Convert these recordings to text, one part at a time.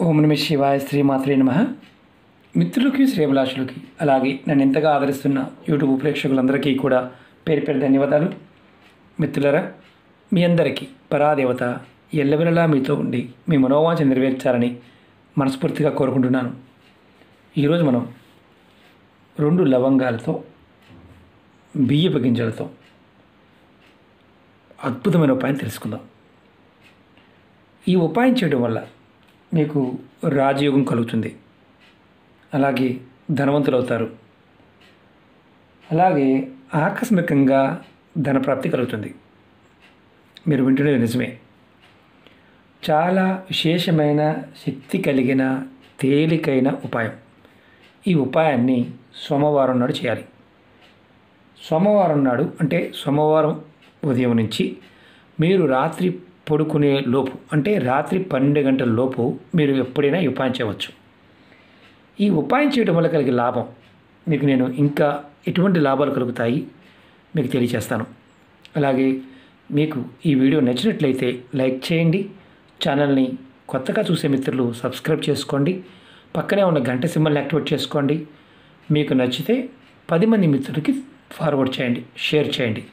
ఓం నమ శివాయ శ్రీమాత్రే నమః. మిత్రులకి శ్రేభిలాషులకి అలాగే నన్ను ఎంతగా ఆదరిస్తున్న యూట్యూబ్ ప్రేక్షకులందరికీ కూడా పేరు పేరు ధన్యవాదాలు. మిత్రులరా, మీ అందరికీ పరాదేవత ఎల్లవెల్లలా మీతో ఉండి మీ మనోవాంఛ నెరవేర్చాలని మనస్ఫూర్తిగా కోరుకుంటున్నాను. ఈరోజు మనం 2 లవంగాలతో బియ్యపు గింజలతో అద్భుతమైన ఉపాయం తెలుసుకుందాం. ఈ ఉపాయం చేయడం వల్ల మీకు రాజయోగం కలుగుతుంది, అలాగే ధనవంతులు అవుతారు, అలాగే ఆకస్మికంగా ధనప్రాప్తి కలుగుతుంది. మీరు వింటున్నది నిజమే. చాలా విశేషమైన శక్తి కలిగిన తేలికైన ఉపాయం. ఈ ఉపాయాన్ని సోమవారం నాడు చేయాలి. సోమవారం నాడు అంటే సోమవారం ఉదయం నుంచి మీరు రాత్రి పడుకునే లోపు అంటే రాత్రి 12 గంటల లోపు మీరు ఎప్పుడైనా ఈ ఉపాయం చేయవచ్చు. ఈ ఉపాయం చేయడం వల్ల కలిగే లాభం మీకు నేను ఇంకా ఎటువంటి లాభాలు కలుగుతాయి మీకు తెలియజేస్తాను. అలాగే మీకు ఈ వీడియో నచ్చినట్లయితే లైక్ చేయండి. ఛానల్ని కొత్తగా చూసే మిత్రులు సబ్స్క్రైబ్ చేసుకోండి. పక్కనే ఉన్న గంట సింబల్ని యాక్టివేట్ చేసుకోండి. మీకు నచ్చితే 10 మంది మిత్రులకి ఫార్వర్డ్ చేయండి, షేర్ చేయండి.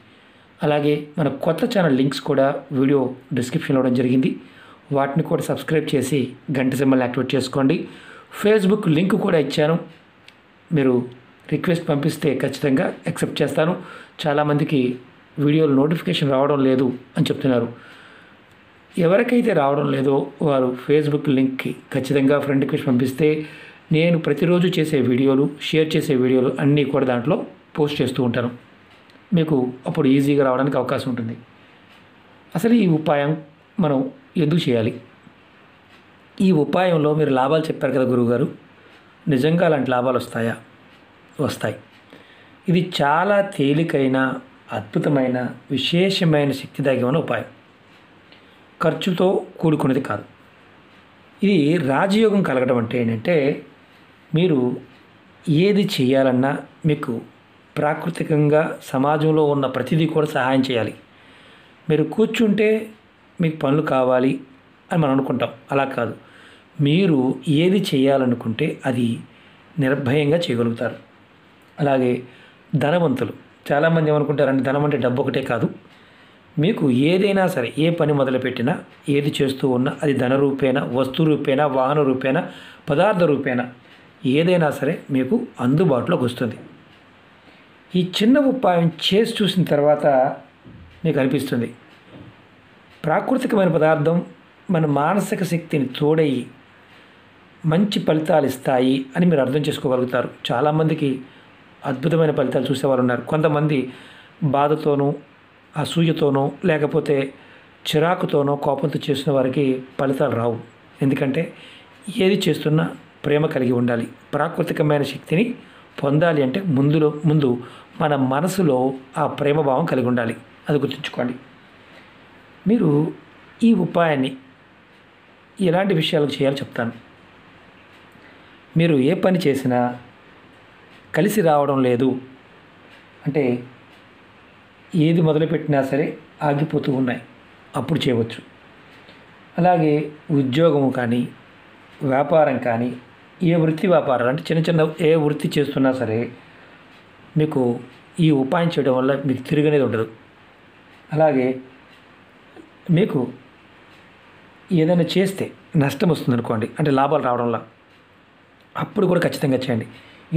అలాగే మన కొత్త ఛానల్ లింక్స్ కూడా వీడియో డిస్క్రిప్షన్లో ఇవ్వడం జరిగింది. వాటిని కూడా సబ్స్క్రైబ్ చేసి గంట సింబల్ని యాక్టివేట్ చేసుకోండి. ఫేస్బుక్ లింక్ కూడా ఇచ్చాను. మీరు రిక్వెస్ట్ పంపిస్తే ఖచ్చితంగా యాక్సెప్ట్ చేస్తాను. చాలామందికి వీడియోలు నోటిఫికేషన్ రావడం లేదు అని చెప్తున్నారు. ఎవరికైతే రావడం లేదో వారు ఫేస్బుక్ లింక్కి ఖచ్చితంగా ఫ్రెండ్ రిక్వెస్ట్ పంపిస్తే నేను ప్రతిరోజు చేసే వీడియోలు, షేర్ చేసే వీడియోలు అన్నీ కూడా దాంట్లో పోస్ట్ చేస్తూ ఉంటాను. మీకు అప్పుడు ఈజీగా రావడానికి అవకాశం ఉంటుంది. అసలు ఈ ఉపాయం మనం ఎందుకు చేయాలి? ఈ ఉపాయంలో మీరు లాభాలు చెప్పారు కదా గురువుగారు, నిజంగా అలాంటి లాభాలు వస్తాయా? వస్తాయి. ఇది చాలా తేలికైన, అద్భుతమైన, విశేషమైన శక్తిదాయకమైన ఉపాయం. ఖర్చుతో కూడుకున్నది కాదు. ఇది రాజయోగం కలగడం అంటే ఏంటంటే మీరు ఏది చేయాలన్నా మీకు ప్రాకృతికంగా సమాజంలో ఉన్న ప్రతిదీ కూడా సహాయం చేయాలి. మీరు కూర్చుంటే మీకు పనులు కావాలి అని మనం అనుకుంటాం. అలా కాదు. మీరు ఏది చేయాలనుకుంటే అది నిర్భయంగా చేయగలుగుతారు. అలాగే ధనవంతులు చాలామంది ఏమనుకుంటారంటే ధనం అంటే డబ్బు ఒకటే కాదు. మీకు ఏదైనా సరే, ఏ పని మొదలుపెట్టినా, ఏది చేస్తూ ఉన్నా అది ధన రూపేణ, వస్తు రూపేణ, వాహన రూపేణ, పదార్థ రూపేణ ఏదైనా సరే మీకు అందుబాటులోకి వస్తుంది. ఈ చిన్న ఉపాయం చేసి చూసిన తర్వాత మీకు అనిపిస్తుంది ప్రాకృతికమైన పదార్థం మన మానసిక శక్తిని తోడయి మంచి ఫలితాలు ఇస్తాయి అని మీరు అర్థం చేసుకోగలుగుతారు. చాలామందికి అద్భుతమైన ఫలితాలు చూసేవారు ఉన్నారు. కొంతమంది బాధతోనూ, అసూయతోనో, లేకపోతే చిరాకుతోనో, కోపంతో చేసిన వారికి ఫలితాలు రావు. ఎందుకంటే ఏది చేస్తున్నా ప్రేమ కలిగి ఉండాలి. ప్రాకృతికమైన శక్తిని పొందాలి అంటే ముందు మన మనసులో ఆ ప్రేమభావం కలిగి ఉండాలి. అది గుర్తుంచుకోండి. మీరు ఈ ఉపాయాన్ని ఎలాంటి విషయాలకు చేయాలో చెప్తాను. మీరు ఏ పని చేసినా కలిసి రావడం లేదు అంటే ఏది మొదలుపెట్టినా సరే ఆగిపోతూ ఉన్నాయి, అప్పుడు చేయవచ్చు. అలాగే ఉద్యోగము కానీ, వ్యాపారం కానీ, ఏ వృత్తి వ్యాపారాలు అంటే చిన్న ఏ వృత్తి చేస్తున్నా సరే మీకు ఈ ఉపాయం చేయడం వల్ల మీకు తిరిగనేది ఉండదు. అలాగే మీకు ఏదైనా చేస్తే నష్టం వస్తుంది అనుకోండి, అంటే లాభాలు రావడంలో, అప్పుడు కూడా ఖచ్చితంగా చేయండి.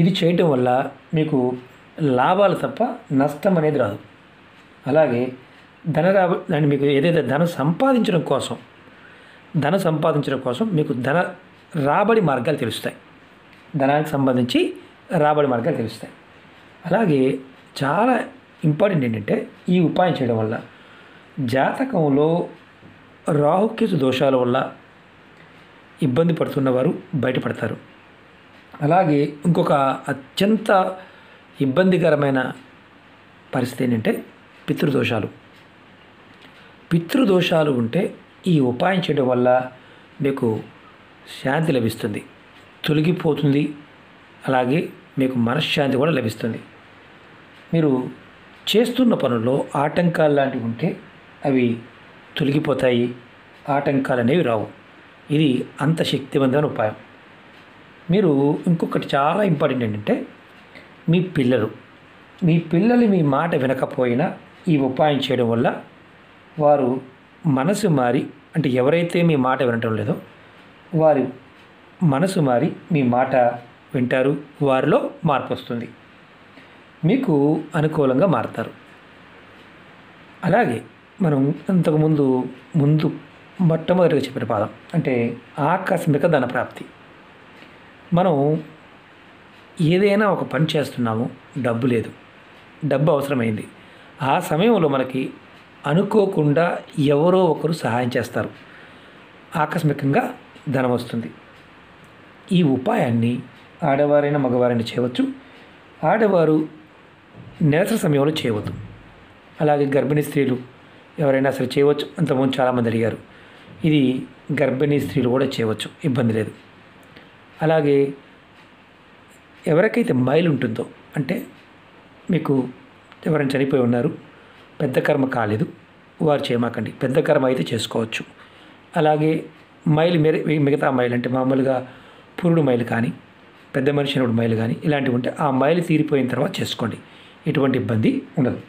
ఇది చేయటం వల్ల మీకు లాభాలు తప్ప నష్టం అనేది రాదు. అలాగే దాన్ని మీకు ఏదైతే ధనం సంపాదించడం కోసం మీకు ధన రాబడి మార్గాలు తెలుస్తాయి. ధనానికి సంబంధించి రాబడి మార్గాలు తెలుస్తాయి. అలాగే చాలా ఇంపార్టెంట్ ఏంటంటే ఈ ఉపాయం చేయడం వల్ల జాతకంలో రాహుకేతు దోషాల వల్ల ఇబ్బంది పడుతున్నవారు బయటపడతారు. అలాగే ఇంకొక అత్యంత ఇబ్బందికరమైన పరిస్థితి ఏంటంటే పితృదోషాలు ఉంటే ఈ ఉపాయం చేయడం వల్ల మీకు శాంతి లభిస్తుంది, తొలగిపోతుంది. అలాగే మీకు మనశ్శాంతి కూడా లభిస్తుంది. మీరు చేస్తున్న పనుల్లో ఆటంకాలు లాంటివి ఉంటే అవి తొలగిపోతాయి. ఆటంకాలు అనేవి రావు. ఇది అంత శక్తివంతమైన ఉపాయం. మీరు ఇంకొకటి చాలా ఇంపార్టెంట్ ఏంటంటే, మీ పిల్లలు మీ మాట వినకపోయినా ఈ ఉపాయం చేయడం వల్ల వారు మనసు మారి, అంటే ఎవరైతే మీ మాట వినటం లేదో వారి మనసు మారి మీ మాట వింటారు, వారిలో మార్పు వస్తుంది, మీకు అనుకూలంగా మారుతారు. అలాగే మనం ఇంతకుముందు మొట్టమొదటిగా చెప్పిన పాదం అంటే ఆకస్మిక ధనప్రాప్తి. మనం ఏదైనా ఒక పని చేస్తున్నాము, డబ్బు లేదు, డబ్బు అవసరమైంది. ఆ సమయంలో మనకి అనుకోకుండా ఎవరో ఒకరు సహాయం చేస్తారు, ఆకస్మికంగా ధనం వస్తుంది. ఈ ఉపాయాన్ని ఆడవారైనా మగవారైనా చేయవచ్చు. ఆడవారు నెలసరి సమయంలో చేయవద్దు. అలాగే గర్భిణీ స్త్రీలు ఎవరైనా సరే చేయవచ్చు. అంతకుముందు చాలామంది అడిగారు. ఇది గర్భిణీ స్త్రీలు కూడా చేయవచ్చు, ఇబ్బంది లేదు. అలాగే ఎవరికైతే మైలు ఉంటుందో, అంటే మీకు ఎవరైనా చనిపోయి ఉన్నారు, పెద్ద కర్మ కాలేదు, వారు చేయమాకండి. పెద్ద కర్మ అయితే చేసుకోవచ్చు. అలాగే మైలు మిగతా మైలు అంటే మామూలుగా పురుడు మైలు కానీ, పెద్ద మనిషి అయినప్పుడు మైలు కానీ ఇలాంటివి ఉంటే ఆ మైలు తీరిపోయిన తర్వాత చేసుకోండి, ఎటువంటి ఇబ్బంది ఉండదు.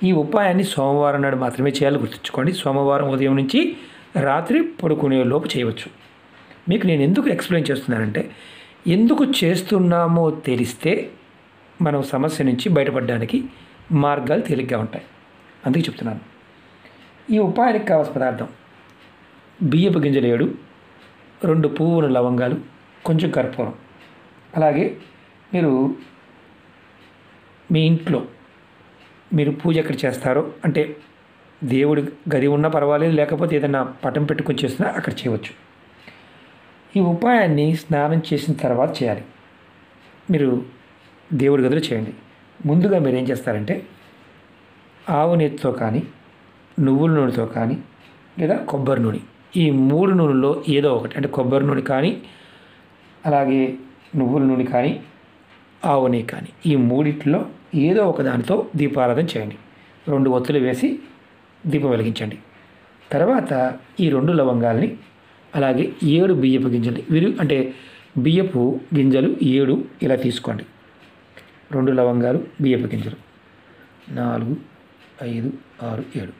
ఈ ఉపాయాన్ని సోమవారం నాడు మాత్రమే చేయాలి, గుర్తుంచుకోండి. సోమవారం ఉదయం నుంచి రాత్రి పడుకునే లోపు చేయవచ్చు. మీకు నేను ఎందుకు ఎక్స్ప్లెయిన్ చేస్తున్నానంటే, ఎందుకు చేస్తున్నామో తెలిస్తే మనం సమస్య నుంచి బయటపడడానికి మార్గాలు తేలిగ్గా ఉంటాయి, అందుకే చెప్తున్నాను. ఈ ఉపాయానికి కావాల్సిన పదార్థం బియ్యపు గింజలు 7, 2 పువ్వుల లవంగాలు, కొంచెం కర్పూరం. అలాగే మీ ఇంట్లో మీరు పూజ ఎక్కడ చేస్తారో, అంటే దేవుడి గది ఉన్నా పర్వాలేదు, లేకపోతే ఏదైనా పటం పెట్టుకొని చేస్తున్నా అక్కడ చేయవచ్చు. ఈ ఉపాయాన్ని స్నానం చేసిన తర్వాత చేయాలి. మీరు దేవుడి గదిలో చేయండి. ముందుగా మీరు ఏం చేస్తారంటే, ఆవు నెయ్యితో కానీ, నువ్వుల నూనెతో కానీ, లేదా కొబ్బరి నూనె, ఈ 3 నూనెల్లో ఏదో ఒకటి, అంటే కొబ్బరి నూనె కానీ, అలాగే నువ్వుల నూనె కానీ, ఆవు నెయ్యి కానీ, ఈ 3 ఏదో ఒక దానితో దీపారాధన చేయండి. 2 ఒత్తులు వేసి దీపం వెలిగించండి. తర్వాత ఈ 2 లవంగాల్ని, అలాగే 7 బియ్యపు గింజలు, అంటే బియ్యపు గింజలు 7 ఇలా తీసుకోండి. 2 లవంగాలు, బియ్యపు గింజలు 4, 5, 6,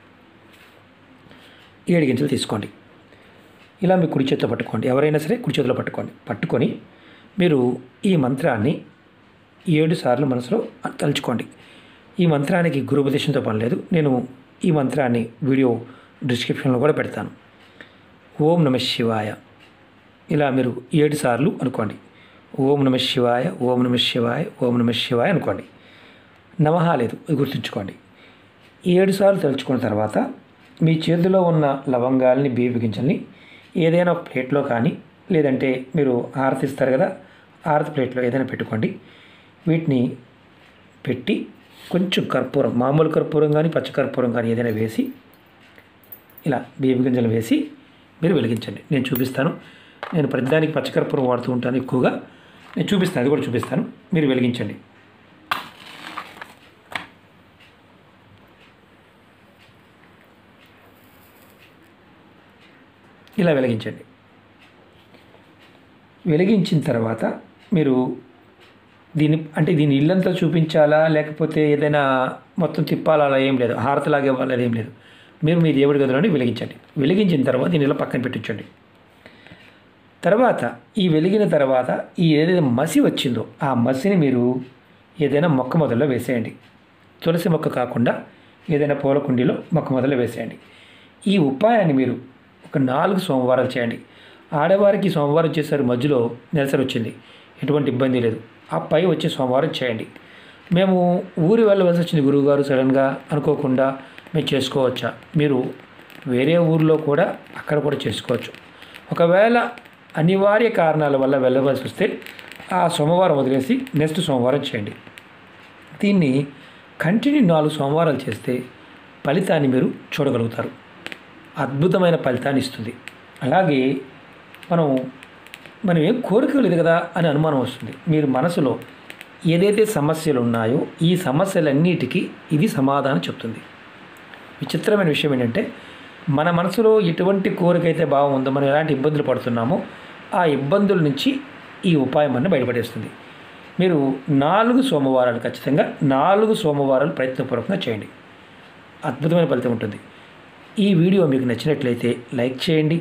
7 గింజలు తీసుకోండి. ఇలా మీ కుడి చేతిలో పట్టుకోండి. ఎవరైనా సరే కుడి చేతిలో పట్టుకొని మీరు ఈ మంత్రాన్ని 7 సార్లు మనసులో తలుచుకోండి. ఈ మంత్రానికి గురుపదేశంతో పని లేదు. నేను ఈ మంత్రాన్ని వీడియో డిస్క్రిప్షన్లో కూడా పెడతాను. ఓం నమ శివాయ, ఇలా మీరు 7 సార్లు అనుకోండి. ఓం నమ శివాయ, ఓం నమ శివాయ, ఓం నమ శివాయ అనుకోండి. నమః లేదు, అది గుర్తుంచుకోండి. 7 సార్లు తలుచుకున్న తర్వాత మీ చేతిలో ఉన్న లవంగాల్ని, బియ్యపు గింజల్ని ఏదైనా ఒక ప్లేట్లో కానీ, లేదంటే మీరు హారతి ఇస్తారు కదా, హారతి ప్లేట్లో ఏదైనా పెట్టుకోండి. వీటిని పెట్టి కొంచెం కర్పూరం, మామూలు కర్పూరం కానీ పచ్చ కర్పూరం కానీ ఏదైనా వేసి, ఇలా బియ్యపు గింజలు వేసి మీరు వెలిగించండి. నేను చూపిస్తాను. నేను ప్రతిదానికి పచ్చకర్పూరం వాడుతూ ఉంటాను ఎక్కువగా. నేను చూపిస్తాను, అది కూడా చూపిస్తాను. మీరు వెలిగించండి. ఇలా వెలిగించండి. వెలిగించిన తర్వాత మీరు దీన్ని ఇల్లంతా చూపించాలా, లేకపోతే ఏదైనా మొత్తం తిప్పాలా, అలా ఏం లేదు. హారతిలాగే ఇవ్వాలి, అదేం లేదు. మీరు మీ దేవుడి గదిలోనే వెలిగించండి. వెలిగించిన తర్వాత దీన్ని ఇలా పక్కన పెట్టించండి. తర్వాత ఈ వెలిగిన తర్వాత ఈ ఏదైతే మసి వచ్చిందో ఆ మసిని మీరు ఏదైనా మొక్క మొదల్లో వేసేయండి. తులసి మొక్క కాకుండా ఏదైనా పూల కుండీలో మొక్క మొదల్లో వేసేయండి. ఈ ఉపాయాన్ని మీరు ఒక 4 సోమవారాలు చేయండి. ఆడవారికి సోమవారం చేశారు, మధ్యలో నెలసరి వచ్చింది, ఎటువంటి ఇబ్బంది లేదు. ఆ పై వచ్చే సోమవారం చేయండి. మేము ఊరి వెళ్ళవలసి వచ్చింది గురువుగారు, సడన్గా అనుకోకుండా మేము చేసుకోవచ్చా? మీరు వేరే ఊరిలో కూడా అక్కడ కూడా చేసుకోవచ్చు. ఒకవేళ అనివార్య కారణాల వల్ల వెళ్ళవలసి వస్తే ఆ సోమవారం వదిలేసి నెక్స్ట్ సోమవారం చేయండి. దీన్ని కంటిన్యూ 4 సోమవారాలు చేస్తే ఫలితాన్ని మీరు చూడగలుగుతారు. అద్భుతమైన ఫలితాన్ని ఇస్తుంది. అలాగే మనం ఏం కోరిక లేదు కదా అని అనుమానం వస్తుంది. మీరు మనసులో ఏదైతే సమస్యలు ఉన్నాయో ఈ సమస్యలన్నిటికీ ఇది సమాధానం చెప్తుంది. విచిత్రమైన విషయం ఏంటంటే, మన మనసులో ఎటువంటి కోరికైతే భావం ఉందో, మనం ఎలాంటి ఇబ్బందులు పడుతున్నామో ఆ ఇబ్బందుల నుంచి ఈ ఉపాయం అన్న బయటపడేస్తుంది. మీరు 4 సోమవారాలు ఖచ్చితంగా 4 సోమవారాలు ప్రయత్నపూర్వకంగా చేయండి. అద్భుతమైన ఫలితం ఉంటుంది. ఈ వీడియో మీకు నచ్చినట్లయితే లైక్ చేయండి,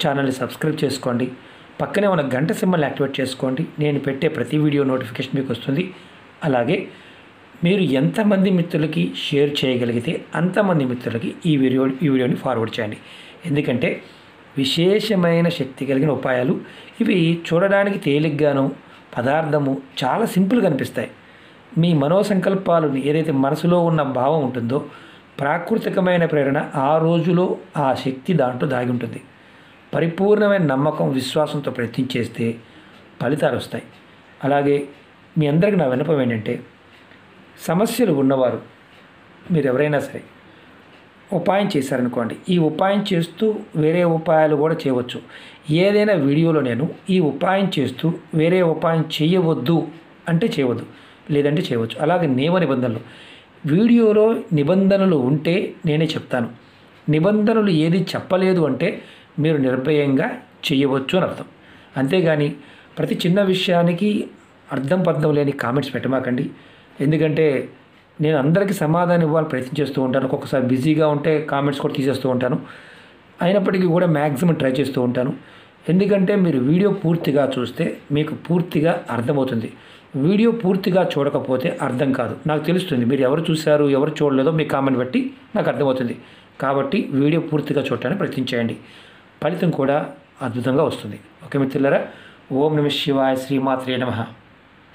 ఛానల్ని సబ్స్క్రైబ్ చేసుకోండి, పక్కనే ఉన్న గంట సింబల్ని యాక్టివేట్ చేసుకోండి. నేను పెట్టే ప్రతి వీడియో నోటిఫికేషన్ మీకు వస్తుంది. అలాగే మీరు ఎంతమంది మిత్రులకి షేర్ చేయగలిగితే అంతమంది మిత్రులకి ఈ వీడియోని ఫార్వర్డ్ చేయండి. ఎందుకంటే విశేషమైన శక్తి కలిగిన ఉపాయాలు ఇవి. చూడడానికి తేలిగ్గాను, పదార్థము చాలా సింపుల్గా అనిపిస్తాయి. మీ మనోసంకల్పాలను ఏదైతే మనసులో ఉన్న భావం ఉంటుందో, ప్రాకృతికమైన ప్రేరణ ఆ రోజులో ఆ శక్తి దాంట్లో దాగి ఉంటుంది. పరిపూర్ణమైన నమ్మకం, విశ్వాసంతో ప్రయత్నించేస్తే ఫలితాలు వస్తాయి. అలాగే మీ అందరికీ నా విన్నపం ఏంటంటే, సమస్యలు ఉన్నవారు మీరు ఎవరైనా సరే ఉపాయం చేశారనుకోండి, ఈ ఉపాయం చేస్తూ వేరే ఉపాయాలు కూడా చేయవచ్చు. ఏదైనా వీడియోలో నేను ఈ ఉపాయం చేస్తూ వేరే ఉపాయం చేయవద్దు అంటే చేయవద్దు, లేదంటే చేయవచ్చు. అలాగే నియమ నిబంధనలు, వీడియోలో నిబంధనలు ఉంటే నేనే చెప్తాను. నిబంధనలు ఏది చెప్పలేదు అంటే మీరు నిర్భయంగా చేయవచ్చు అని అర్థం. అంతేగాని ప్రతి చిన్న విషయానికి అర్థం పర్థం లేని కామెంట్స్ పెట్టమాకండి. ఎందుకంటే నేను అందరికీ సమాధానం ఇవ్వాలి ప్రయత్నం చేస్తూ ఉంటాను. ఒక్కొక్కసారి బిజీగా ఉంటే కామెంట్స్ కూడా తీసేస్తూ ఉంటాను. అయినప్పటికీ కూడా మ్యాక్సిమం ట్రై చేస్తూ ఉంటాను. ఎందుకంటే మీరు వీడియో పూర్తిగా చూస్తే మీకు పూర్తిగా అర్థమవుతుంది. వీడియో పూర్తిగా చూడకపోతే అర్థం కాదు. నాకు తెలుస్తుంది మీరు ఎవరు చూశారు, ఎవరు చూడలేదో మీ కామెంట్ బట్టి నాకు అర్థమవుతుంది. కాబట్టి వీడియో పూర్తిగా చూడటానికి ప్రయత్నించేయండి. ఫలితం కూడా అద్భుతంగా వస్తుంది. ఓకే మిత్రులారా, ఓం నమః శివాయ, శ్రీమాత్రే నమః.